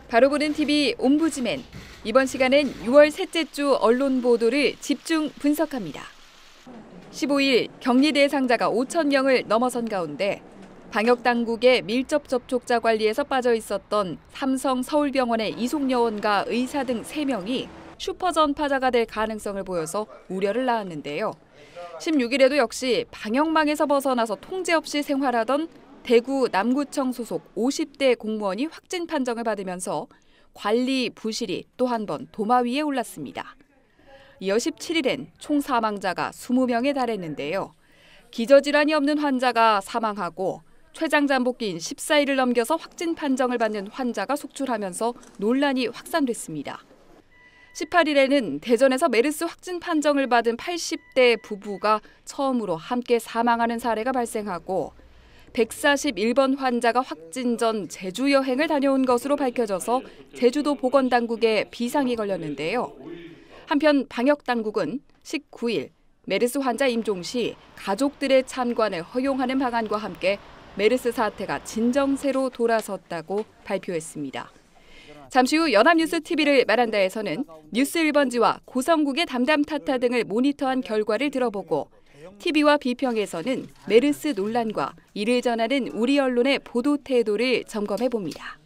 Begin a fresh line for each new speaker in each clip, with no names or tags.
바로보는 TV 옴부즈맨. 이번 시간엔 6월 셋째 주 언론 보도를 집중 분석합니다. 15일 격리 대상자가 5,000명을 넘어선 가운데 방역당국의 밀접 접촉자 관리에서 빠져 있었던 삼성 서울병원의 이송요원과 의사 등 3명이 슈퍼 전파자가 될 가능성을 보여서 우려를 낳았는데요. 16일에도 역시 방역망에서 벗어나서 통제 없이 생활하던 대구 남구청 소속 50대 공무원이 확진 판정을 받으면서 관리 부실이 또 한 번 도마 위에 올랐습니다. 이어 17일엔 총 사망자가 20명에 달했는데요. 기저질환이 없는 환자가 사망하고 췌장 잠복기인 14일을 넘겨서 확진 판정을 받는 환자가 속출하면서 논란이 확산됐습니다. 18일에는 대전에서 메르스 확진 판정을 받은 80대 부부가 처음으로 함께 사망하는 사례가 발생하고 141번 환자가 확진 전 제주 여행을 다녀온 것으로 밝혀져서 제주도 보건당국에 비상이 걸렸는데요. 한편 방역당국은 19일 메르스 환자 임종 시 가족들의 참관을 허용하는 방안과 함께 메르스 사태가 진정세로 돌아섰다고 발표했습니다. 잠시 후 연합뉴스TV를 말한다에서는 뉴스 1번지와 고성국의 담담 타타 등을 모니터한 결과를 들어보고 TV와 비평에서는 메르스 논란과 이를 전하는 우리 언론의 보도 태도를 점검해봅니다.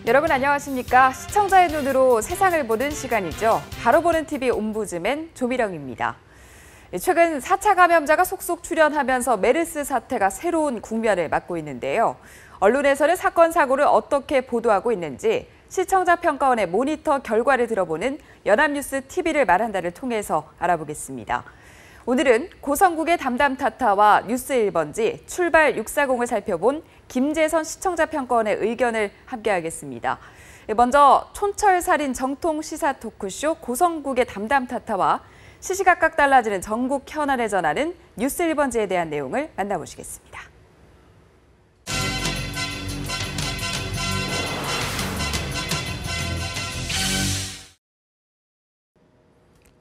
여러분 안녕하십니까? 시청자의 눈으로 세상을 보는 시간이죠. 바로보는 TV 옴부즈맨 조미령입니다. 최근 4차 감염자가 속속 출현하면서 메르스 사태가 새로운 국면을 맞고 있는데요. 언론에서는 사건 사고를 어떻게 보도하고 있는지 시청자평가원의 모니터 결과를 들어보는 연합뉴스TV를 말한다를 통해서 알아보겠습니다. 오늘은 고성국의 담담 타타와 뉴스 1번지 출발 640을 살펴본 김재선 시청자평가원의 의견을 함께하겠습니다. 먼저 촌철살인 정통 시사 토크쇼 고성국의 담담 타타와 시시각각 달라지는 전국 현안을 전하는 뉴스 1번지에 대한 내용을 만나보시겠습니다.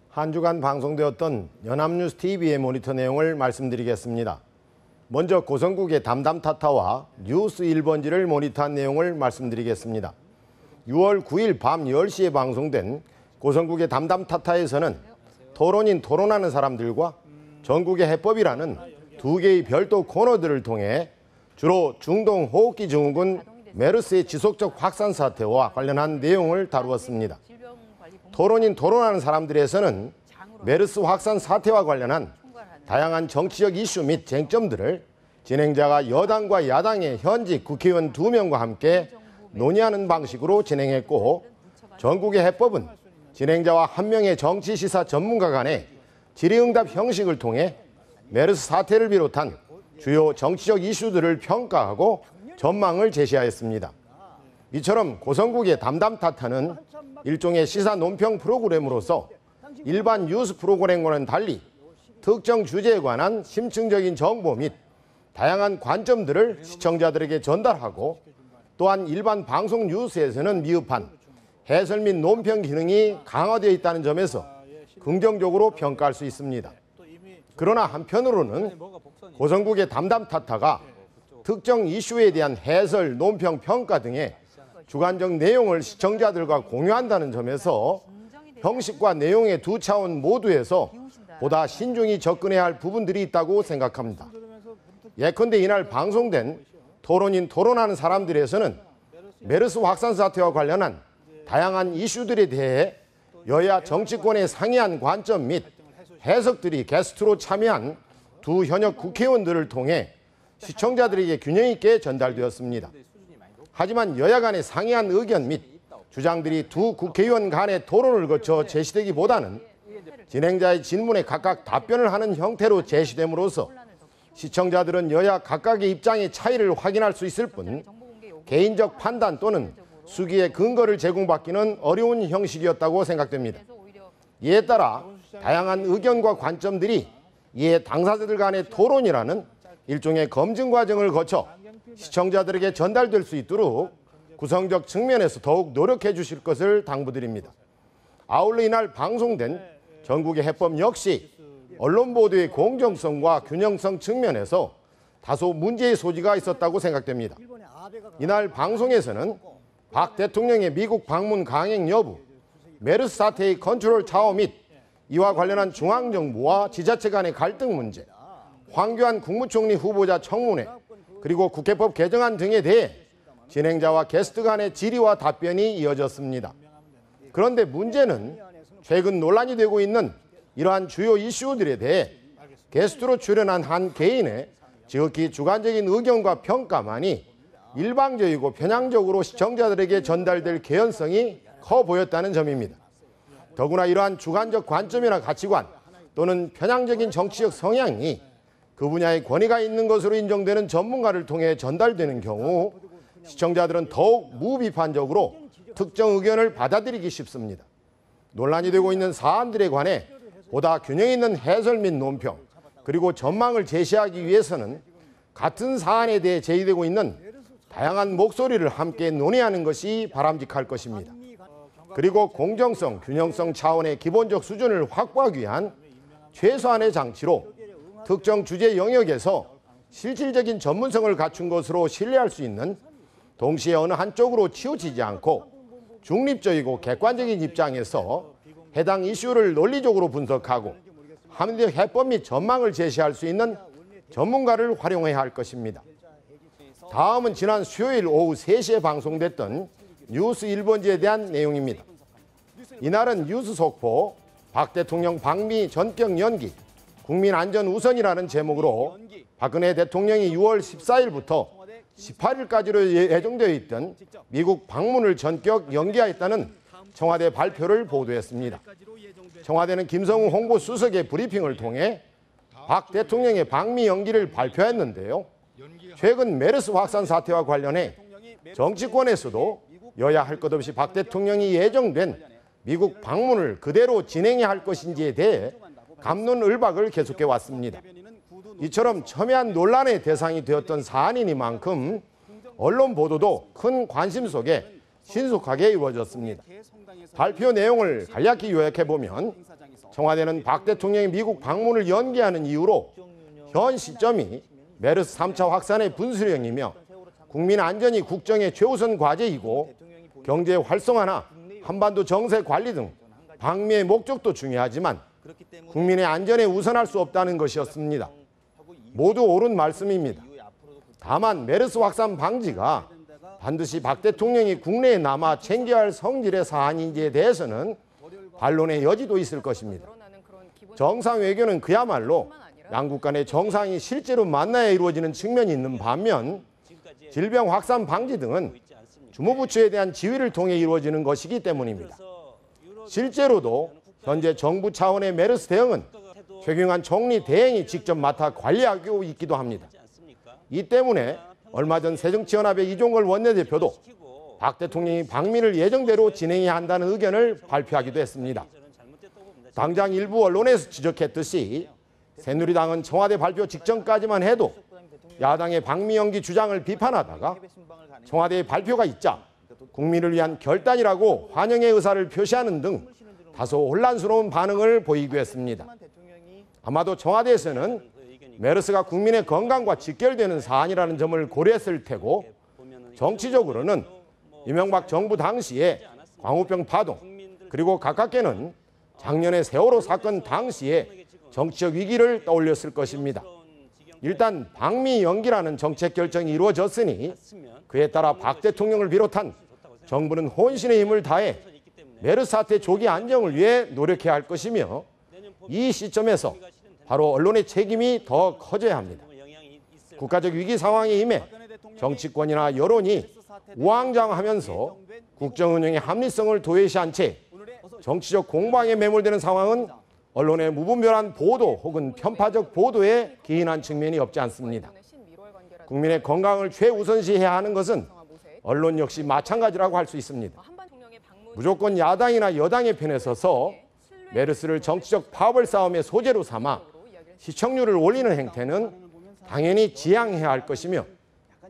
한 주간 방송되었던 연합뉴스TV의 모니터 내용을 말씀드리겠습니다. 먼저 고성국의 담담타타와 뉴스 1번지를 모니터한 내용을 말씀드리겠습니다. 6월 9일 밤 10시에 방송된 고성국의 담담타타에서는 토론인 토론하는 사람들과 전국의 해법이라는 두 개의 별도 코너들을 통해 주로 중동 호흡기 증후군 메르스의 지속적 확산 사태와 관련한 내용을 다루었습니다. 토론인 토론하는 사람들에서는 메르스 확산 사태와 관련한 다양한 정치적 이슈 및 쟁점들을 진행자가 여당과 야당의 현직 국회의원 2명과 함께 논의하는 방식으로 진행했고, 전국의 해법은 진행자와 한 명의 정치시사 전문가 간의 질의응답 형식을 통해 메르스 사태를 비롯한 주요 정치적 이슈들을 평가하고 전망을 제시하였습니다. 이처럼 고성국의 담담타타는 일종의 시사 논평 프로그램으로서 일반 뉴스 프로그램과는 달리 특정 주제에 관한 심층적인 정보 및 다양한 관점들을 시청자들에게 전달하고, 또한 일반 방송 뉴스에서는 미흡한 해설 및 논평 기능이 강화되어 있다는 점에서 긍정적으로 평가할 수 있습니다. 그러나 한편으로는 고성국의 담담타타가 특정 이슈에 대한 해설, 논평, 평가 등의 주관적 내용을 시청자들과 공유한다는 점에서 형식과 내용의 두 차원 모두에서 보다 신중히 접근해야 할 부분들이 있다고 생각합니다. 예컨대 이날 방송된 토론인 토론하는 사람들에서는 메르스 확산 사태와 관련한 다양한 이슈들에 대해 여야 정치권의 상이한 관점 및 해석들이 게스트로 참여한 두 현역 국회의원들을 통해 시청자들에게 균형 있게 전달되었습니다. 하지만 여야 간의 상이한 의견 및 주장들이 두 국회의원 간의 토론을 거쳐 제시되기보다는 진행자의 질문에 각각 답변을 하는 형태로 제시됨으로써 시청자들은 여야 각각의 입장의 차이를 확인할 수 있을 뿐 개인적 판단 또는 수기의 근거를 제공받기는 어려운 형식이었다고 생각됩니다. 이에 따라 다양한 의견과 관점들이 이에 당사자들 간의 토론이라는 일종의 검증 과정을 거쳐 시청자들에게 전달될 수 있도록 구성적 측면에서 더욱 노력해 주실 것을 당부드립니다. 아울러 이날 방송된 전국의 해법 역시 언론 보도의 공정성과 균형성 측면에서 다소 문제의 소지가 있었다고 생각됩니다. 이날 방송에서는 박 대통령의 미국 방문 강행 여부, 메르스 사태의 컨트롤 타워 및 이와 관련한 중앙정부와 지자체 간의 갈등 문제, 황교안 국무총리 후보자 청문회, 그리고 국회법 개정안 등에 대해 진행자와 게스트 간의 질의와 답변이 이어졌습니다. 그런데 문제는 최근 논란이 되고 있는 이러한 주요 이슈들에 대해 게스트로 출연한 한 개인의 지극히 주관적인 의견과 평가만이 일방적이고 편향적으로 시청자들에게 전달될 개연성이 커 보였다는 점입니다. 더구나 이러한 주관적 관점이나 가치관 또는 편향적인 정치적 성향이 그 분야에 권위가 있는 것으로 인정되는 전문가를 통해 전달되는 경우 시청자들은 더욱 무비판적으로 특정 의견을 받아들이기 쉽습니다. 논란이 되고 있는 사안들에 관해 보다 균형 있는 해설 및 논평 그리고 전망을 제시하기 위해서는 같은 사안에 대해 제기되고 있는 다양한 목소리를 함께 논의하는 것이 바람직할 것입니다. 그리고 공정성, 균형성 차원의 기본적 수준을 확보하기 위한 최소한의 장치로 특정 주제 영역에서 실질적인 전문성을 갖춘 것으로 신뢰할 수 있는, 동시에 어느 한쪽으로 치우치지 않고 중립적이고 객관적인 입장에서 해당 이슈를 논리적으로 분석하고 합리적 해법 및 전망을 제시할 수 있는 전문가를 활용해야 할 것입니다. 다음은 지난 수요일 오후 3시에 방송됐던 뉴스 1번지에 대한 내용입니다. 이날은 뉴스 속보 박 대통령 방미 전격 연기, 국민 안전 우선이라는 제목으로 박근혜 대통령이 6월 14일부터 18일까지로 예정되어 있던 미국 방문을 전격 연기하였다는 청와대 발표를 보도했습니다. 청와대는 김성우 홍보수석의 브리핑을 통해 박 대통령의 방미 연기를 발표했는데요. 최근 메르스 확산 사태와 관련해 정치권에서도 여야 할 것 없이 박 대통령이 예정된 미국 방문을 그대로 진행해야 할 것인지에 대해 갑론을박을 계속해 왔습니다. 이처럼 첨예한 논란의 대상이 되었던 사안이니만큼 언론 보도도 큰 관심 속에 신속하게 이루어졌습니다. 발표 내용을 간략히 요약해보면 청와대는 박 대통령이 미국 방문을 연기하는 이유로 현 시점이 메르스 3차 확산의 분수령이며 국민 안전이 국정의 최우선 과제이고 경제 활성화나 한반도 정세 관리 등 방미의 목적도 중요하지만 국민의 안전에 우선할 수 없다는 것이었습니다. 모두 옳은 말씀입니다. 다만 메르스 확산 방지가 반드시 박 대통령이 국내에 남아 챙겨야 할 성질의 사안인지에 대해서는 반론의 여지도 있을 것입니다. 정상 외교는 그야말로 양국 간의 정상이 실제로 만나야 이루어지는 측면이 있는 반면 질병 확산 방지 등은 주무부처에 대한 지휘를 통해 이루어지는 것이기 때문입니다. 실제로도 현재 정부 차원의 메르스 대응은 최경환 총리 대행이 직접 맡아 관리하고 있기도 합니다. 이 때문에 얼마 전 새정치연합의 이종걸 원내대표도 박 대통령이 방미를 예정대로 진행해야 한다는 의견을 발표하기도 했습니다. 당장 일부 언론에서 지적했듯이 새누리당은 청와대 발표 직전까지만 해도 야당의 방미 연기 주장을 비판하다가 청와대의 발표가 있자 국민을 위한 결단이라고 환영의 의사를 표시하는 등 다소 혼란스러운 반응을 보이기도 했습니다. 아마도 청와대에서는 메르스가 국민의 건강과 직결되는 사안이라는 점을 고려했을 테고 정치적으로는 이명박 정부 당시에 광우병 파동 그리고 가깝게는 작년의 세월호 사건 당시에 정치적 위기를 떠올렸을 것입니다. 일단 방미 연기라는 정책 결정이 이루어졌으니 그에 따라 박 대통령을 비롯한 정부는 혼신의 힘을 다해 메르스 사태 조기 안정을 위해 노력해야 할 것이며 이 시점에서 바로 언론의 책임이 더 커져야 합니다. 국가적 위기 상황에 임해 정치권이나 여론이 우왕좌왕하면서 국정 운영의 합리성을 도외시한 채 정치적 공방에 매몰되는 상황은 언론의 무분별한 보도 혹은 편파적 보도에 기인한 측면이 없지 않습니다. 국민의 건강을 최우선시해야 하는 것은 언론 역시 마찬가지라고 할 수 있습니다. 무조건 야당이나 여당의 편에 서서 메르스를 정치적 파벌 싸움의 소재로 삼아 시청률을 올리는 행태는 당연히 지양해야 할 것이며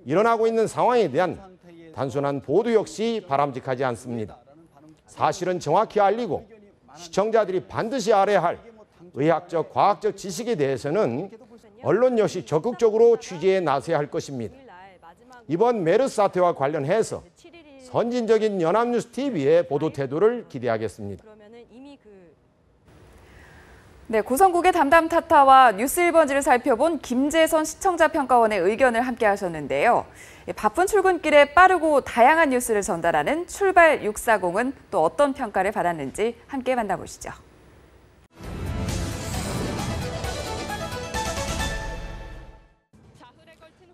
일어나고 있는 상황에 대한 단순한 보도 역시 바람직하지 않습니다. 사실은 정확히 알리고 시청자들이 반드시 알아야 할 의학적, 과학적 지식에 대해서는 언론 역시 적극적으로 취재에 나서야 할 것입니다. 이번 메르스 사태와 관련해서 선진적인 연합뉴스 TV의 보도 태도를 기대하겠습니다.
네, 고성국의 담담 타타와 뉴스 1번지를 살펴본 김재선 시청자 평가원의 의견을 함께 하셨는데요. 바쁜 출근길에 빠르고 다양한 뉴스를 전달하는 출발 640은 또 어떤 평가를 받았는지 함께 만나보시죠.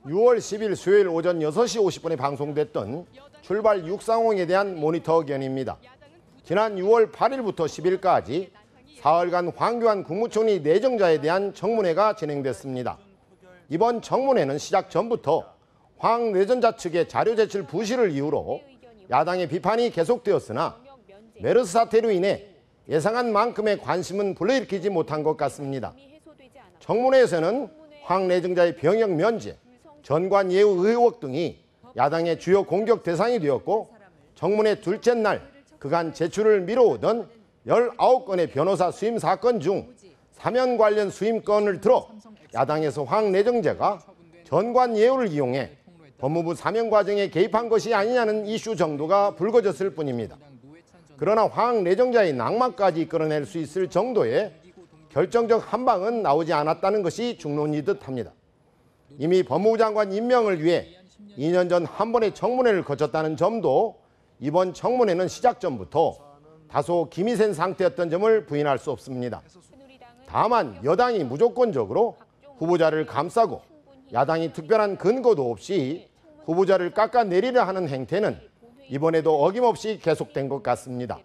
(6월 10일) 수요일 오전 6시 50분에 방송됐던 출발 640에 대한 모니터 의견입니다. 지난 6월 8일부터 10일까지 사흘간 황교안 국무총리 내정자에 대한 청문회가 진행됐습니다. 이번 청문회는 시작 전부터 황 내정자 측의 자료 제출 부실을 이유로 야당의 비판이 계속되었으나 메르스 사태로 인해 예상한 만큼의 관심은 불러일으키지 못한 것 같습니다. 청문회에서는 황 내정자의 병역 면제, 전관 예우 의혹 등이 야당의 주요 공격 대상이 되었고, 청문회 둘째 날 그간 제출을 미뤄오던 19건의 변호사 수임 사건 중 사면 관련 수임건을 들어 야당에서 황 내정자가 전관 예우를 이용해 법무부 사면 과정에 개입한 것이 아니냐는 이슈 정도가 불거졌을 뿐입니다. 그러나 황 내정자의 낙마까지 끌어낼 수 있을 정도의 결정적 한방은 나오지 않았다는 것이 중론이듯 합니다. 이미 법무부 장관 임명을 위해 2년 전 한 번의 청문회를 거쳤다는 점도 이번 청문회는 시작 전부터 다소 김이 센 상태였던 점을 부인할 수 없습니다. 다만 여당이 무조건적으로 후보자를 감싸고 야당이 특별한 근거도 없이 후보자를 깎아내리려 하는 행태는 이번에도 어김없이 계속된 것 같습니다.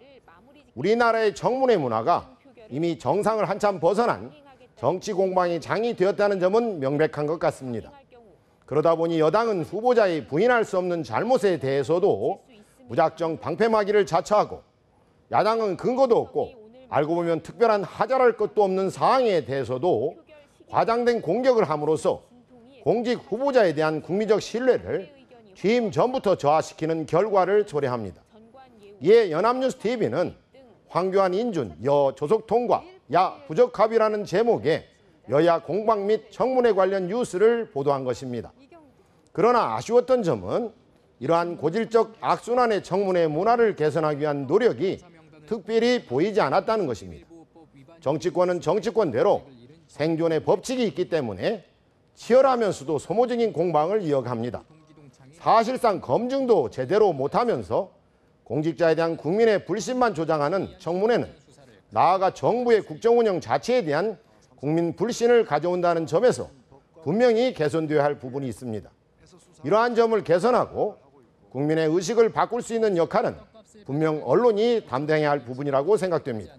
우리나라의 청문회 문화가 이미 정상을 한참 벗어난 정치 공방의 장이 되었다는 점은 명백한 것 같습니다. 그러다 보니 여당은 후보자의 부인할 수 없는 잘못에 대해서도 무작정 방패막이를 자처하고, 야당은 근거도 없고 알고 보면 특별한 하잘할 것도 없는 사항에 대해서도 과장된 공격을 함으로써 공직 후보자에 대한 국민적 신뢰를 취임 전부터 저하시키는 결과를 초래합니다. 이에 연합뉴스 TV는 황교안 인준, 여 조속 통과, 야 부적 합의라는 제목의 여야 공방 및 청문회 관련 뉴스를 보도한 것입니다. 그러나 아쉬웠던 점은 이러한 고질적 악순환의 청문회 문화를 개선하기 위한 노력이 특별히 보이지 않았다는 것입니다. 정치권은 정치권대로 생존의 법칙이 있기 때문에 치열하면서도 소모적인 공방을 이어갑니다. 사실상 검증도 제대로 못하면서 공직자에 대한 국민의 불신만 조장하는 청문회는 나아가 정부의 국정운영 자체에 대한 국민 불신을 가져온다는 점에서 분명히 개선되어야 할 부분이 있습니다. 이러한 점을 개선하고 국민의 의식을 바꿀 수 있는 역할은 분명 언론이 담당해야 할 부분이라고 생각됩니다.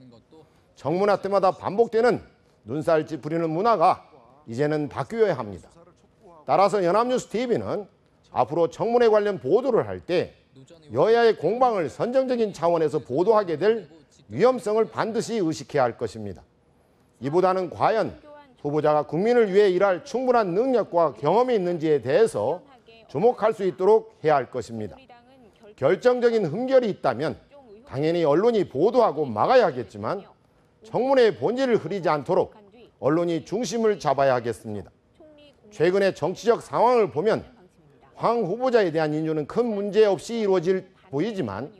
청문회 때마다 반복되는 눈살 찌푸리는 문화가 이제는 바뀌어야 합니다. 따라서 연합뉴스 TV는 앞으로 청문회 관련 보도를 할 때 여야의 공방을 선정적인 차원에서 보도하게 될 위험성을 반드시 의식해야 할 것입니다. 이보다는 과연 후보자가 국민을 위해 일할 충분한 능력과 경험이 있는지에 대해서 주목할 수 있도록 해야 할 것입니다. 결정적인 흠결이 있다면 당연히 언론이 보도하고 막아야 하겠지만 청문회의 본질을 흐리지 않도록 언론이 중심을 잡아야 하겠습니다. 최근의 정치적 상황을 보면 황 후보자에 대한 인준은 큰 문제 없이 이루어질 보이지만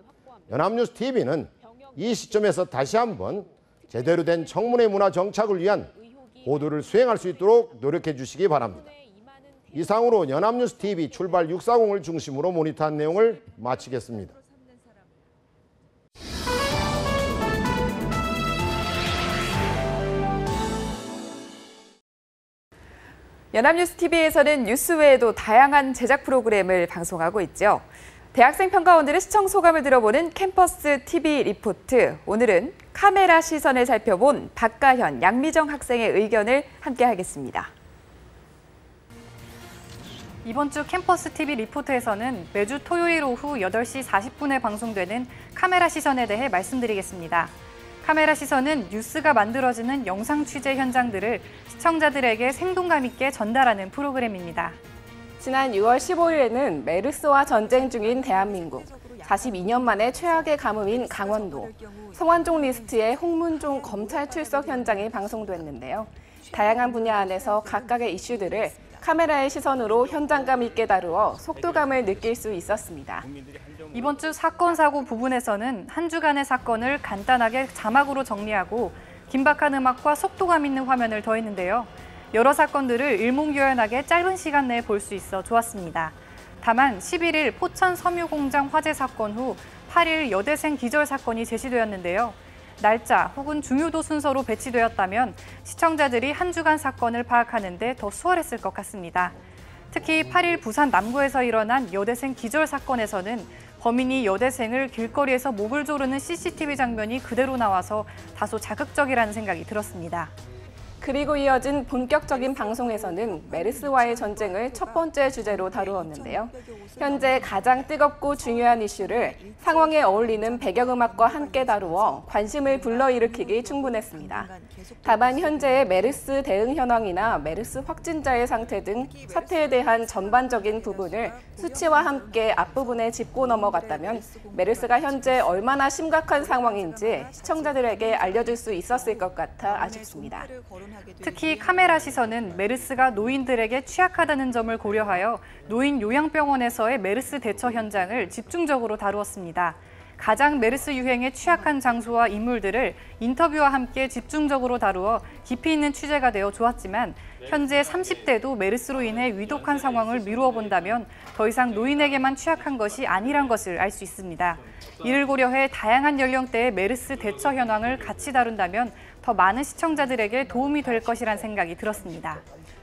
연합뉴스 TV는 이 시점에서 다시 한번 제대로 된 청문회 문화 정착을 위한 보도를 수행할 수 있도록 노력해 주시기 바랍니다. 이상으로 연합뉴스 TV 출발 640을 중심으로 모니터한 내용을 마치겠습니다.
연합뉴스 TV에서는 뉴스 외에도 다양한 제작 프로그램을 방송하고 있죠. 대학생 평가원들의 시청 소감을 들어보는 캠퍼스 TV 리포트. 오늘은 카메라 시선을 살펴본 박가현, 양미정 학생의 의견을 함께 하겠습니다.
이번 주 캠퍼스 TV 리포트에서는 매주 토요일 오후 8시 40분에 방송되는 카메라 시선에 대해 말씀드리겠습니다. 카메라 시선은 뉴스가 만들어지는 영상 취재 현장들을 시청자들에게 생동감 있게 전달하는 프로그램입니다.
지난 6월 15일에는 메르스와 전쟁 중인 대한민국, 42년 만에 최악의 가뭄인 강원도, 성완종 리스트의 홍문종 검찰 출석 현장이 방송됐는데요. 다양한 분야 안에서 각각의 이슈들을 카메라의 시선으로 현장감 있게 다루어 속도감을 느낄 수 있었습니다.
이번 주 사건 사고 부분에서는 한 주간의 사건을 간단하게 자막으로 정리하고 긴박한 음악과 속도감 있는 화면을 더했는데요. 여러 사건들을 일목요연하게 짧은 시간 내에 볼 수 있어 좋았습니다. 다만 11일 포천 섬유공장 화재 사건 후 8일 여대생 기절 사건이 제시되었는데요. 날짜 혹은 중요도 순서로 배치되었다면 시청자들이 한 주간 사건을 파악하는 데 더 수월했을 것 같습니다. 특히 8일 부산 남구에서 일어난 여대생 기절 사건에서는 범인이 여대생을 길거리에서 목을 조르는 CCTV 장면이 그대로 나와서 다소 자극적이라는 생각이 들었습니다.
그리고 이어진 본격적인 방송에서는 메르스와의 전쟁을 첫 번째 주제로 다루었는데요. 현재 가장 뜨겁고 중요한 이슈를 상황에 어울리는 배경음악과 함께 다루어 관심을 불러일으키기 충분했습니다. 다만 현재의 메르스 대응 현황이나 메르스 확진자의 상태 등 사태에 대한 전반적인 부분을 수치와 함께 앞부분에 짚고 넘어갔다면 메르스가 현재 얼마나 심각한 상황인지 시청자들에게 알려줄 수 있었을 것 같아 아쉽습니다.
특히 카메라 시선은 메르스가 노인들에게 취약하다는 점을 고려하여 노인 요양병원에서의 메르스 대처 현장을 집중적으로 다루었습니다. 가장 메르스 유행에 취약한 장소와 인물들을 인터뷰와 함께 집중적으로 다루어 깊이 있는 취재가 되어 좋았지만 현재 30대도 메르스로 인해 위독한 상황을 미루어 본다면 더 이상 노인에게만 취약한 것이 아니란 것을 알 수 있습니다. 이를 고려해 다양한 연령대의 메르스 대처 현황을 같이 다룬다면 더 많은 시청자들에게 도움이 될 것이란 생각이 들었습니다.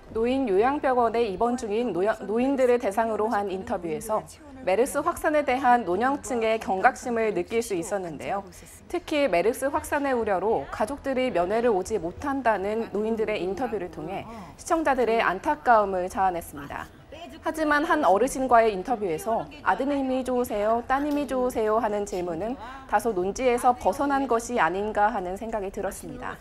노인 요양병원에 입원 중인 노인들을 대상으로 한 인터뷰에서 메르스 확산에 대한 노년층의 경각심을 느낄 수 있었는데요. 특히 메르스 확산의 우려로 가족들이 면회를 오지 못한다는 노인들의 인터뷰를 통해 시청자들의 안타까움을 자아냈습니다. 하지만 한 어르신과의 인터뷰에서 아드님이 좋으세요, 따님이 좋으세요 하는 질문은 다소 논지에서 벗어난 것이 아닌가 하는 생각이 들었습니다.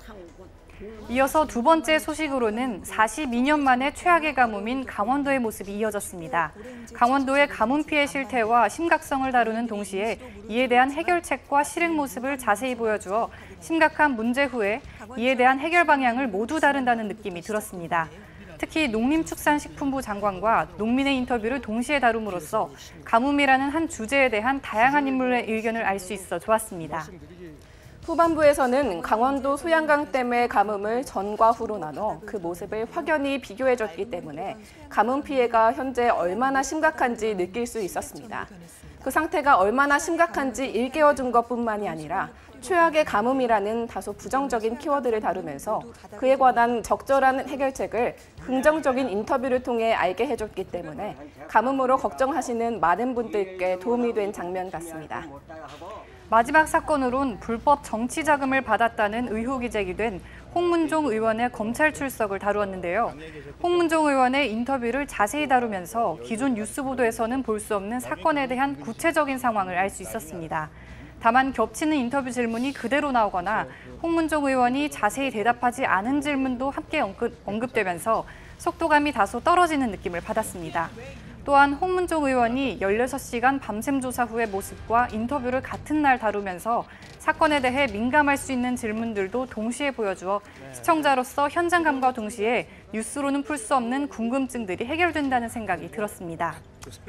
이어서 두 번째 소식으로는 42년 만에 최악의 가뭄인 강원도의 모습이 이어졌습니다. 강원도의 가뭄 피해 실태와 심각성을 다루는 동시에 이에 대한 해결책과 실행 모습을 자세히 보여주어 심각한 문제 후에 이에 대한 해결 방향을 모두 다룬다는 느낌이 들었습니다. 특히 농림축산식품부 장관과 농민의 인터뷰를 동시에 다룸으로써 가뭄이라는 한 주제에 대한 다양한 인물의 의견을 알 수 있어 좋았습니다.
후반부에서는 강원도 소양강댐의 가뭄을 전과 후로 나눠 그 모습을 확연히 비교해줬기 때문에 가뭄 피해가 현재 얼마나 심각한지 느낄 수 있었습니다. 그 상태가 얼마나 심각한지 일깨워준 것뿐만이 아니라 최악의 가뭄이라는 다소 부정적인 키워드를 다루면서 그에 관한 적절한 해결책을 긍정적인 인터뷰를 통해 알게 해줬기 때문에 가뭄으로 걱정하시는 많은 분들께 도움이 된 장면 같습니다.
마지막 사건으론 불법 정치 자금을 받았다는 의혹이 제기된 홍문종 의원의 검찰 출석을 다루었는데요. 홍문종 의원의 인터뷰를 자세히 다루면서 기존 뉴스 보도에서는 볼 수 없는 사건에 대한 구체적인 상황을 알 수 있었습니다. 다만 겹치는 인터뷰 질문이 그대로 나오거나 홍문종 의원이 자세히 대답하지 않은 질문도 함께 언급되면서 속도감이 다소 떨어지는 느낌을 받았습니다. 또한 홍문종 의원이 16시간 밤샘 조사 후의 모습과 인터뷰를 같은 날 다루면서 사건에 대해 민감할 수 있는 질문들도 동시에 보여주어 시청자로서 현장감과 동시에 뉴스로는 풀 수 없는 궁금증들이 해결된다는 생각이 들었습니다.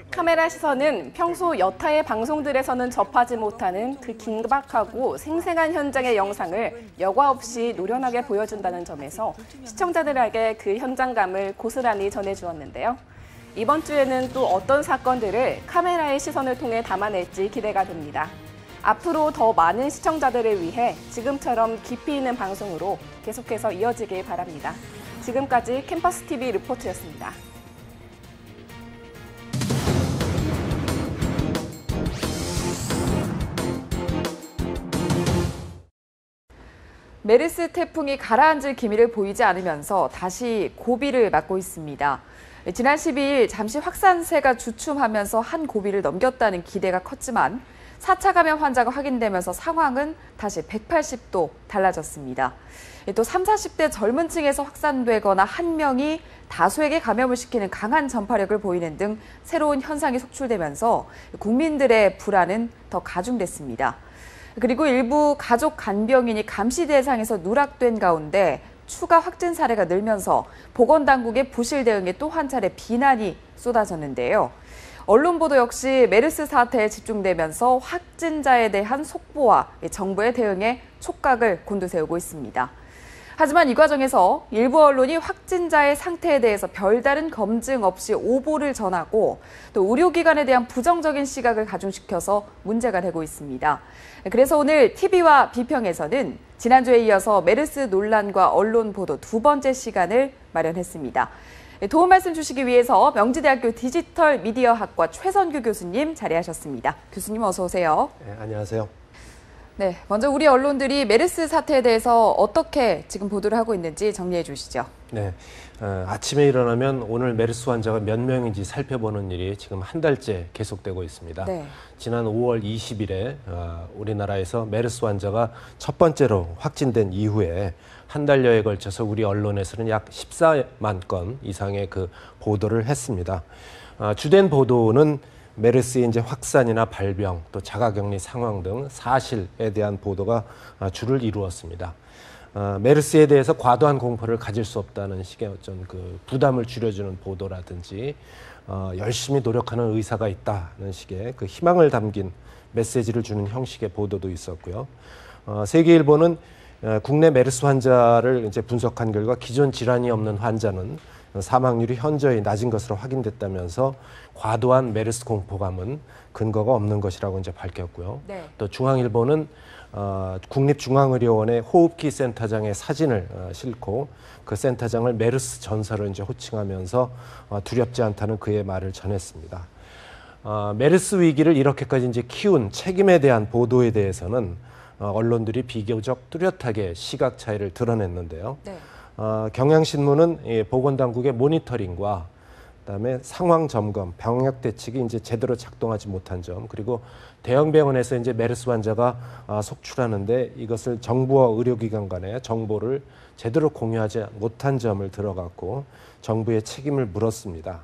카메라 시선은 평소 여타의 방송들에서는 접하지 못하는 그 긴박하고 생생한 현장의 영상을 여과 없이 노련하게 보여준다는 점에서 시청자들에게 그 현장감을 고스란히 전해주었는데요. 이번 주에는 또 어떤 사건들을 카메라의 시선을 통해 담아낼지 기대가 됩니다. 앞으로 더 많은 시청자들을 위해 지금처럼 깊이 있는 방송으로 계속해서 이어지길 바랍니다. 지금까지 캠퍼스 TV 리포트였습니다.
메르스 태풍이 가라앉을 기미를 보이지 않으면서 다시 고비를 맞고 있습니다. 지난 12일 잠시 확산세가 주춤하면서 한 고비를 넘겼다는 기대가 컸지만 4차 감염 환자가 확인되면서 상황은 다시 180도 달라졌습니다. 또 30, 40대 젊은 층에서 확산되거나 한 명이 다수에게 감염을 시키는 강한 전파력을 보이는 등 새로운 현상이 속출되면서 국민들의 불안은 더 가중됐습니다. 그리고 일부 가족 간병인이 감시 대상에서 누락된 가운데 추가 확진 사례가 늘면서 보건당국의 부실 대응에 또 한 차례 비난이 쏟아졌는데요. 언론 보도 역시 메르스 사태에 집중되면서 확진자에 대한 속보와 정부의 대응에 촉각을 곤두세우고 있습니다. 하지만 이 과정에서 일부 언론이 확진자의 상태에 대해서 별다른 검증 없이 오보를 전하고 또 의료기관에 대한 부정적인 시각을 가중시켜서 문제가 되고 있습니다. 그래서 오늘 TV와 비평에서는 지난주에 이어서 메르스 논란과 언론 보도 두 번째 시간을 마련했습니다. 도움 말씀 주시기 위해서 명지대학교 디지털 미디어학과 최선규 교수님 자리하셨습니다. 교수님 어서 오세요.
네, 안녕하세요.
네, 먼저 우리 언론들이 메르스 사태에 대해서 어떻게 지금 보도를 하고 있는지 정리해 주시죠.
네, 아침에 일어나면 오늘 메르스 환자가 몇 명인지 살펴보는 일이 지금 한 달째 계속되고 있습니다. 네. 지난 5월 20일에 우리나라에서 메르스 환자가 첫 번째로 확진된 이후에 한 달여에 걸쳐서 우리 언론에서는 약 14만 건 이상의 그 보도를 했습니다. 주된 보도는 메르스의 이제 확산이나 발병, 또 자가격리 상황 등 사실에 대한 보도가 주를 이루었습니다. 메르스에 대해서 과도한 공포를 가질 수 없다는 식의 어떤 그 부담을 줄여주는 보도라든지 열심히 노력하는 의사가 있다는 식의 그 희망을 담긴 메시지를 주는 형식의 보도도 있었고요. 세계일보는 국내 메르스 환자를 이제 분석한 결과 기존 질환이 없는 환자는 사망률이 현저히 낮은 것으로 확인됐다면서 과도한 메르스 공포감은 근거가 없는 것이라고 이제 밝혔고요. 네. 또 중앙일보는 국립중앙의료원의 호흡기 센터장의 사진을 싣고 그 센터장을 메르스 전설을 이제 호칭하면서 두렵지 않다는 그의 말을 전했습니다. 메르스 위기를 이렇게까지 이제 키운 책임에 대한 보도에 대해서는 언론들이 비교적 뚜렷하게 시각 차이를 드러냈는데요. 네. 경향신문은 보건당국의 모니터링과 그다음에 상황 점검, 병역 대책이 이제 제대로 작동하지 못한 점, 그리고 대형 병원에서 이제 메르스 환자가 속출하는데 이것을 정부와 의료기관 간의 정보를 제대로 공유하지 못한 점을 들어갔고 정부의 책임을 물었습니다.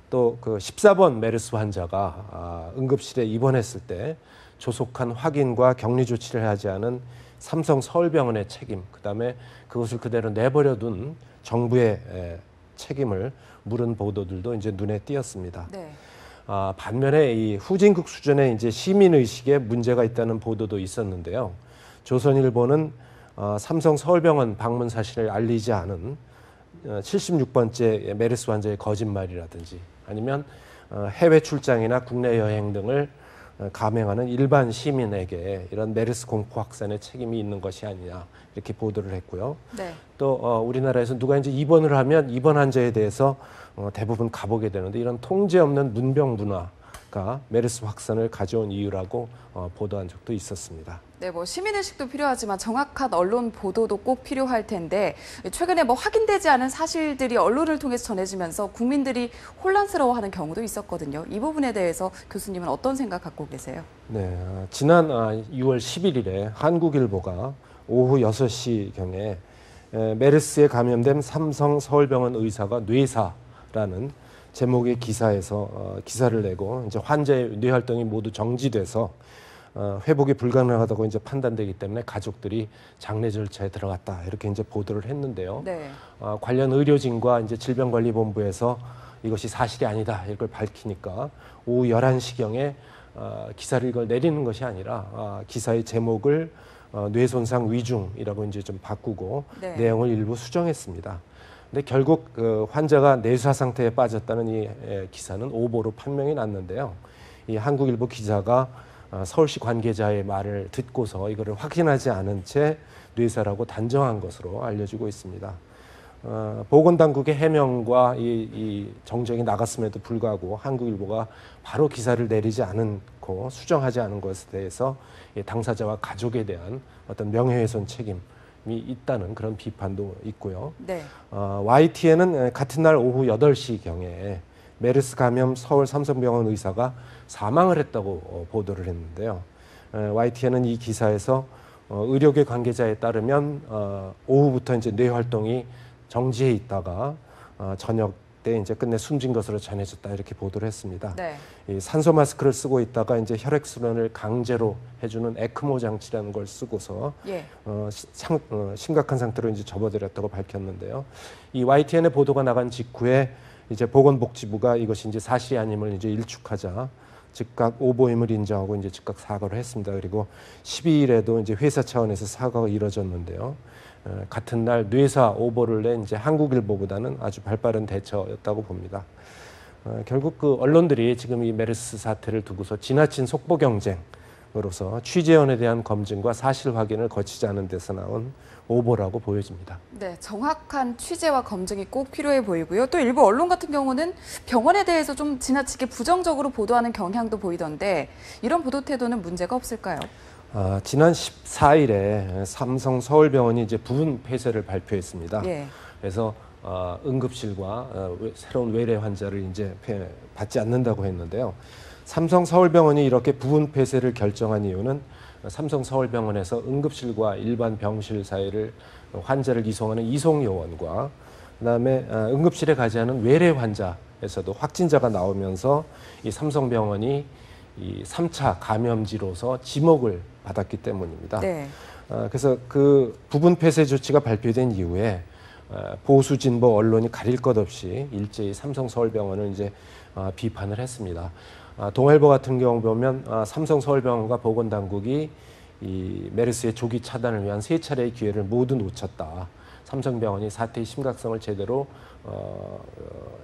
또 그 14번 메르스 환자가 응급실에 입원했을 때 조속한 확인과 격리 조치를 하지 않은 삼성 서울병원의 책임, 그다음에 그것을 그대로 내버려둔 정부의 책임을 물은 보도들도 이제 눈에 띄었습니다. 네. 반면에 이 후진국 수준의 이제 시민 의식에 문제가 있다는 보도도 있었는데요. 조선일보는 삼성 서울병원 방문 사실을 알리지 않은 76번째 메르스 환자의 거짓말이라든지 아니면 해외 출장이나 국내 여행 등을 감행하는 일반 시민에게 이런 메르스 공포 확산의 책임이 있는 것이 아니냐 이렇게 보도를 했고요. 네. 또 우리나라에서 누가 이제 입원을 하면 입원 환자에 대해서 대부분 가보게 되는데 이런 통제 없는 문병 문화가 메르스 확산을 가져온 이유라고 보도한 적도 있었습니다.
네, 뭐 시민의식도 필요하지만 정확한 언론 보도도 꼭 필요할 텐데 최근에 뭐 확인되지 않은 사실들이 언론을 통해서 전해지면서 국민들이 혼란스러워하는 경우도 있었거든요. 이 부분에 대해서 교수님은 어떤 생각 갖고 계세요? 네,
지난 6월 11일에 한국일보가 오후 6시경에 메르스에 감염된 삼성 서울병원 의사가 뇌사라는 제목의 기사에서 기사를 내고 이제 환자의 뇌 활동이 모두 정지돼서 회복이 불가능하다고 이제 판단되기 때문에 가족들이 장례 절차에 들어갔다 이렇게 이제 보도를 했는데요. 네. 관련 의료진과 이제 질병관리본부에서 이것이 사실이 아니다 이걸 밝히니까 오후 11시경에 기사를 이걸 내리는 것이 아니라 기사의 제목을 뇌손상 위중이라고 이제 좀 바꾸고 네. 내용을 일부 수정했습니다. 근데 결국 그 환자가 뇌사 상태에 빠졌다는 이 기사는 오보로 판명이 났는데요. 이 한국일보 기자가 서울시 관계자의 말을 듣고서 이거를 확인하지 않은 채 뇌사라고 단정한 것으로 알려지고 있습니다. 보건당국의 해명과 이 정정이 나갔음에도 불구하고 한국일보가 바로 기사를 내리지 않고 수정하지 않은 것에 대해서 당사자와 가족에 대한 어떤 명예훼손 책임이 있다는 그런 비판도 있고요. 네. YTN은 같은 날 오후 8시경에 메르스 감염 서울 삼성병원 의사가 사망을 했다고 보도를 했는데요. YTN은 이 기사에서 의료계 관계자에 따르면 오후부터 이제 뇌 활동이 정지해 있다가 저녁 때 이제 끝내 숨진 것으로 전해졌다 이렇게 보도를 했습니다.
네.
이 산소 마스크를 쓰고 있다가 이제 혈액 순환을 강제로 해주는 에크모 장치라는 걸 쓰고서
예.
심각한 상태로 이제 접어들였다고 밝혔는데요. 이 YTN의 보도가 나간 직후에 이제 보건복지부가 이것이 이제 사실이 아님을 이제 일축하자 즉각 오보임을 인정하고 이제 즉각 사과를 했습니다. 그리고 12일에도 이제 회사 차원에서 사과가 이뤄졌는데요. 같은 날 뇌사 오보를 낸 이제 한국일보보다는 아주 발빠른 대처였다고 봅니다. 결국 그 언론들이 지금 이 메르스 사태를 두고서 지나친 속보 경쟁으로서 취재원에 대한 검증과 사실 확인을 거치지 않은 데서 나온 오보라고 보여집니다.
네, 정확한 취재와 검증이 꼭 필요해 보이고요. 또 일부 언론 같은 경우는 병원에 대해서 좀 지나치게 부정적으로 보도하는 경향도 보이던데 이런 보도 태도는 문제가 없을까요?
지난 14일에 삼성 서울병원이 이제 부분 폐쇄를 발표했습니다.
예.
그래서 응급실과 새로운 외래 환자를 이제 받지 않는다고 했는데요. 삼성 서울병원이 이렇게 부분 폐쇄를 결정한 이유는 삼성 서울병원에서 응급실과 일반 병실 사이를 환자를 이송하는 이송 요원과 그다음에 응급실에 가지 않은 외래 환자에서도 확진자가 나오면서 이 삼성병원이 이 3차 감염지로서 지목을 받았기 때문입니다.
네.
그래서 그 부분 폐쇄 조치가 발표된 이후에 보수 진보 언론이 가릴 것 없이 일제히 삼성 서울병원을 이제 비판을 했습니다. 동아일보 같은 경우 보면 삼성 서울병원과 보건당국이 이 메르스의 조기 차단을 위한 3차례의 기회를 모두 놓쳤다. 삼성병원이 사태의 심각성을 제대로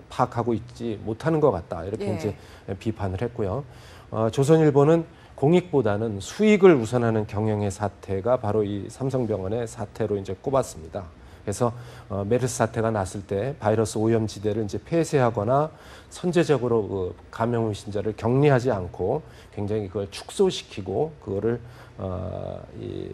파악하고 있지 못하는 것 같다. 이렇게
예.
이제 비판을 했고요. 조선일보는 공익보다는 수익을 우선하는 경영의 사태가 바로 이 삼성병원의 사태로 이제 꼽았습니다. 그래서 메르스 사태가 났을 때 바이러스 오염지대를 이제 폐쇄하거나 선제적으로 그 감염 의심자를 격리하지 않고 굉장히 그걸 축소시키고 그거를 이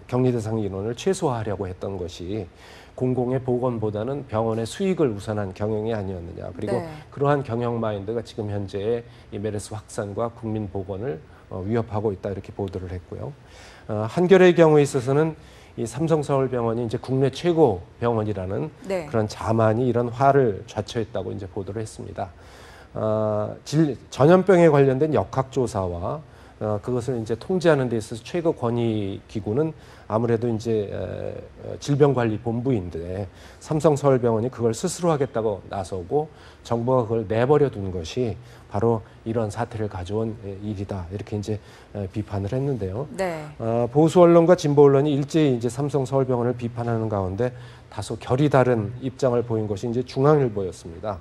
격리 대상 인원을 최소화하려고 했던 것이 공공의 보건보다는 병원의 수익을 우선한 경영이 아니었느냐. 그리고
네.
그러한 경영 마인드가 지금 현재의 이 메르스 확산과 국민 보건을 위협하고 있다 이렇게 보도를 했고요. 한겨레의 경우에 있어서는 이 삼성서울병원이 이제 국내 최고 병원이라는
네.
그런 자만이 이런 화를 자초했다고 이제 보도를 했습니다. 전염병에 관련된 역학조사와 그것을 이제 통제하는 데 있어서 최고 권위 기구는 아무래도 이제 질병관리본부인데 삼성서울병원이 그걸 스스로 하겠다고 나서고 정부가 그걸 내버려 둔 것이 바로 이런 사태를 가져온 일이다 이렇게 이제 비판을 했는데요.
네.
보수 언론과 진보 언론이 일제히 이제 삼성서울병원을 비판하는 가운데 다소 결이 다른 입장을 보인 것이 이제 중앙일보였습니다.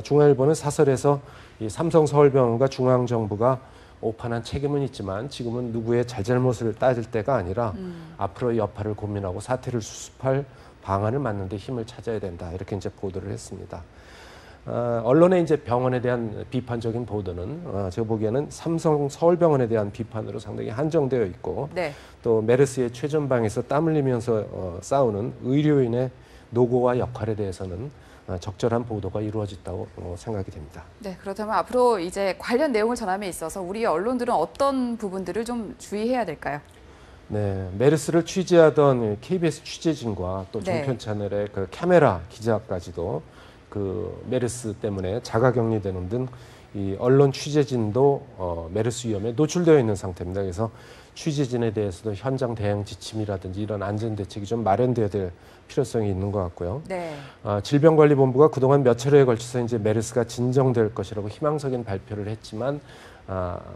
중앙일보는 사설에서 이 삼성서울병원과 중앙정부가 오판한 책임은 있지만 지금은 누구의 잘잘못을 따질 때가 아니라 앞으로의 여파를 고민하고 사태를 수습할 방안을 맞는 데 힘을 찾아야 된다 이렇게 이제 보도를 했습니다. 언론의 이제 병원에 대한 비판적인 보도는 제가 보기에는 삼성 서울병원에 대한 비판으로 상당히 한정되어 있고
네.
또 메르스의 최전방에서 땀 흘리면서 싸우는 의료인의 노고와 역할에 대해서는 적절한 보도가 이루어졌다고 생각이 됩니다.
네, 그렇다면 앞으로 이제 관련 내용을 전함에 있어서 우리 언론들은 어떤 부분들을 좀 주의해야 될까요?
네, 메르스를 취재하던 KBS 취재진과 또
네.
종편 채널의 그 카메라 기자까지도 그 메르스 때문에 자가격리되는 등 이 언론 취재진도 메르스 위험에 노출되어 있는 상태입니다. 그래서 취재진에 대해서도 현장 대응 지침이라든지 이런 안전 대책이 좀 마련되어야 될 필요성이 있는 것 같고요.
네.
질병관리본부가 그동안 몇 차례에 걸쳐서 이제 메르스가 진정될 것이라고 희망적인 발표를 했지만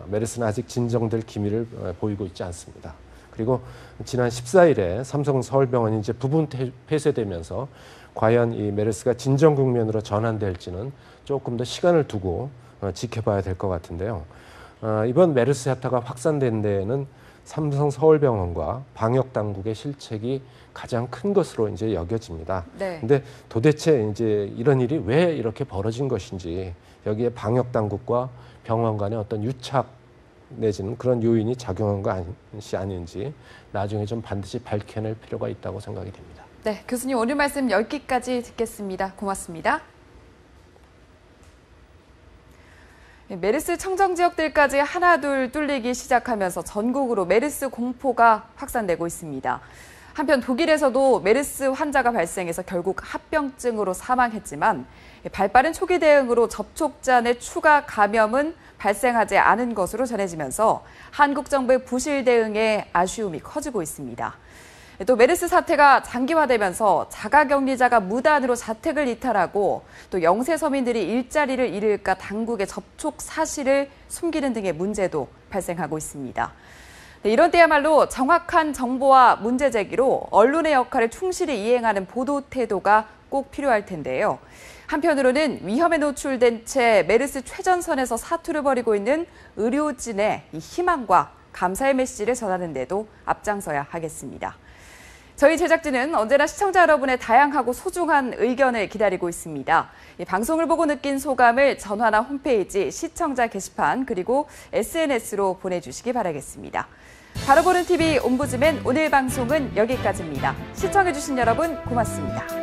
메르스는 아직 진정될 기미를 보이고 있지 않습니다. 그리고 지난 14일에 삼성 서울병원이 이제 부분 폐쇄되면서 과연 이 메르스가 진정 국면으로 전환될지는 조금 더 시간을 두고 지켜봐야 될 것 같은데요. 이번 메르스 사태가 확산된 데에는 삼성 서울병원과 방역 당국의 실책이 가장 큰 것으로 이제 여겨집니다.
네.
근데 도대체 이제 이런 일이 왜 이렇게 벌어진 것인지 여기에 방역 당국과 병원 간의 어떤 유착 내지는 그런 요인이 작용한 것이 아닌지 나중에 좀 반드시 밝혀낼 필요가 있다고 생각이 됩니다.
네, 교수님 오늘 말씀 여기까지 듣겠습니다. 고맙습니다. 메르스 청정 지역들까지 하나둘 뚫리기 시작하면서 전국으로 메르스 공포가 확산되고 있습니다. 한편 독일에서도 메르스 환자가 발생해서 결국 합병증으로 사망했지만 발빠른 초기 대응으로 접촉자 내 추가 감염은 발생하지 않은 것으로 전해지면서 한국 정부의 부실 대응에 아쉬움이 커지고 있습니다. 또 메르스 사태가 장기화되면서 자가격리자가 무단으로 자택을 이탈하고 또 영세 서민들이 일자리를 잃을까 당국의 접촉 사실을 숨기는 등의 문제도 발생하고 있습니다. 이런 때야말로 정확한 정보와 문제 제기로 언론의 역할을 충실히 이행하는 보도 태도가 꼭 필요할 텐데요. 한편으로는 위험에 노출된 채 메르스 최전선에서 사투를 벌이고 있는 의료진의 이 희망과 감사의 메시지를 전하는 데도 앞장서야 하겠습니다. 저희 제작진은 언제나 시청자 여러분의 다양하고 소중한 의견을 기다리고 있습니다. 이 방송을 보고 느낀 소감을 전화나 홈페이지, 시청자 게시판 그리고 SNS로 보내주시기 바라겠습니다. 바로 보는 TV 옴부즈맨 오늘 방송은 여기까지입니다. 시청해주신 여러분 고맙습니다.